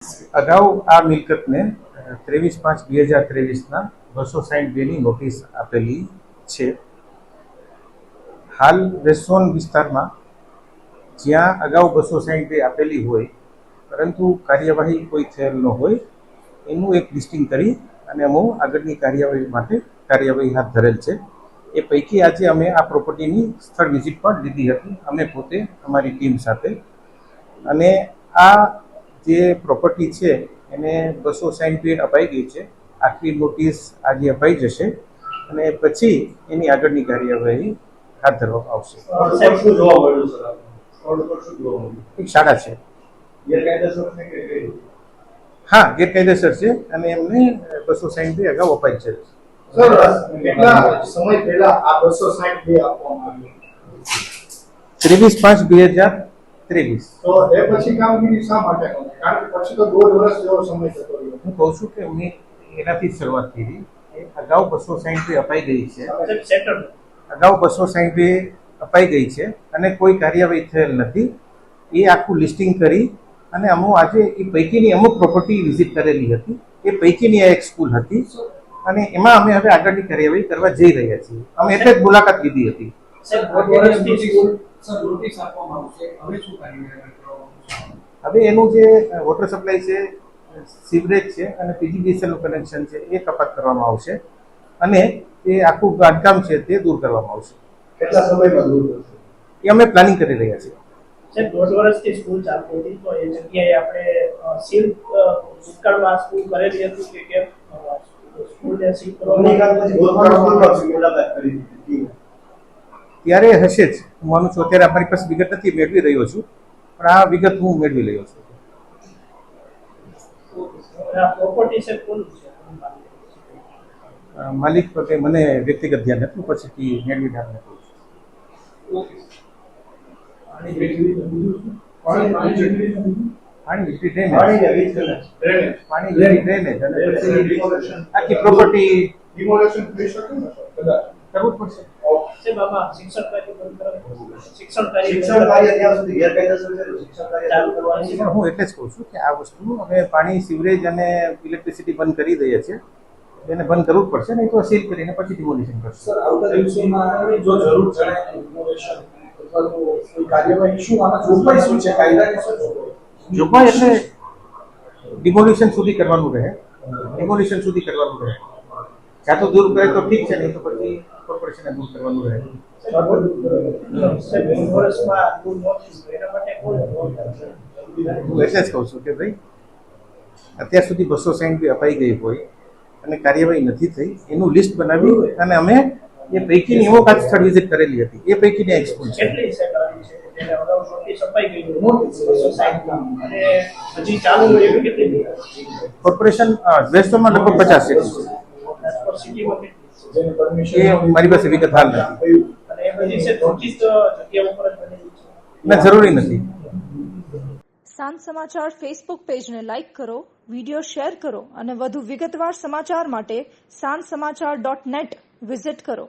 અગાઉ આ મિલકતને 23/5/2023ના 262ની નોટિસ આપેલી છે. હાલ વેસ્ટ વિસ્તારમાં જ્યાં અગાઉ 262 આપેલી હોય પરંતુ કાર્યવાહી કોઈ થયેલ ન હોય એનું એક લિસ્ટિંગ કરી અને અમો આગળની કાર્યવાહી માટે કાર્યવાહી હાથ ધરેલ છે. એ પૈકી આજે અમે આ પ્રોપર્ટીની સ્થળ વિઝિટ પણ લીધી હતી, અમે પોતે અમારી ટીમ સાથે. અને આ જે પ્રોપર્ટી છે એને 262 અપાઈ ગઈ છે. આખરી નોટિસ આજે અપાઈ જશે અને પછી એની આગળની કાર્યવાહી હાથ ધરવામાં આવશે. એક શાળા છે, હા ગેરકાયદેસર છે અને એમને 262 અગાઉ અપાઈ છે. કેટલા સમય પહેલા આ 262 આપવામાં આવ્યું? 23/5/2023. તો એ પછી કામગીરી શા માટે નથી? કારણ કે પછી તો 1.5 વર્ષ જેવો સમય જતો રહ્યો. હું કહું છું કે મેં એનાથી શરૂઆત કરી. અગાઉ 262 અપાઈ ગઈ છે, અગાઉ 262 અપાઈ ગઈ છે અને કોઈ કાર્યવાહી થયેલ નથી. એ આખું લિસ્ટિંગ કરી અને અમુક આજે એ પૈકીની અમુક પ્રોપર્ટી વિઝિટ કરેલી હતી. એ પૈકીની આ એક સ્કૂલ હતી અને એમાં અમે હવે આગળની કાર્યવાહી કરવા જઈ રહ્યા છીએ. અમે એટલે જ મુલાકાત લીધી હતી. હવે એનું જે વોટર સપ્લાય છે, સીવરેજ છે અને પીજીવીસીએલ નું કનેક્શન છે એ કપાત કરવામાં આવશે અને એ આખું બાંધકામ છે તે દૂર કરવામાં આવશે. કેટલા સમયમાં દૂર થશે એ અમે પ્લાનિંગ કરી રહ્યા છીએ. સાહેબ 1.5 વર્ષથી સ્કૂલ ચાલતી હતી તો એ જગ્યાએ આપણે સીલ ભૂતકાળમાં સ્કૂલ કરેલી હતી કે કેમ સ્કૂલને સીલ ત્યારે હશે જ. હું માનું છું અત્યારે અમારી પાસે વિગત નથી, મેળવી રહ્યો છું, પણ આ વિગત હું મેળવી રહ્યો છું. પ્રોપર્ટી છે કોનું છે? માલિક પ્રત્યે મને વ્યક્તિગત ધ્યાન હતું, પછી મેળવી ધારણ હતું. પાણી ડ્રેનેજ અને પછી આખી પ્રોપર્ટી ડિમોલેશન થઈ શકે ને કરવું પડશે. છે બાબા શિક્ષણ કાર્ય ત્યાં સુધી ગેરકાયદેસર છે. શિક્ષણ કાર્ય ચાલુ કરવાની પણ હું એટલે જ કહું છું કે આ વસ્તુ અમે પાણી, સિવરેજ અને ઇલેક્ટ્રિસિટી બંધ કરી દઈએ છીએ. એને બંધ કરવું જ પડશે, નહીં તો સીલ કરીને પછી ડિમોલિશન કરશે. સર, આવતા દિવસોમાં જો જરૂર જણાય ડિમોલેશન અથવા તો કોઈ કાર્યવાહી શું આમાં જોગવાઈ શું છે? કાયદાની શું જોગવાઈ એટલે ડિમોલિશન સુધી કરવાનું રહે, ડિમોલિશન સુધી કરવાનું રહે. જ્યાં તો દૂર કરે તો ઠીક છે, નહીં તો પછી કોર્પોરેશને દૂર કરવાનું રહે. હું એટલે જ કહું છું કે ભાઈ અત્યાર સુધી 262 અપાઈ ગઈ હોય અને કાર્યવાહી નથી થઈ, એનું લિસ્ટ બનાવી અને અમે એ પૈકીની અમુક આજ સ્થળ વિઝિટ કરેલી હતી. એ પૈકીની એક સ્કૂલ છે. કોર્પોરેશન વેસ્ટમાં લગભગ 50 છે. એ મારી પાસે વિગત હાલ નથી. ના, જરૂરી નથી. સાંજ સમાચાર ફેસબુક પેજને લાઇક કરો, વિડીયો શેર કરો અને વધુ વિગતવાર સમાચાર માટે sanssamachar.net વિઝિટ કરો.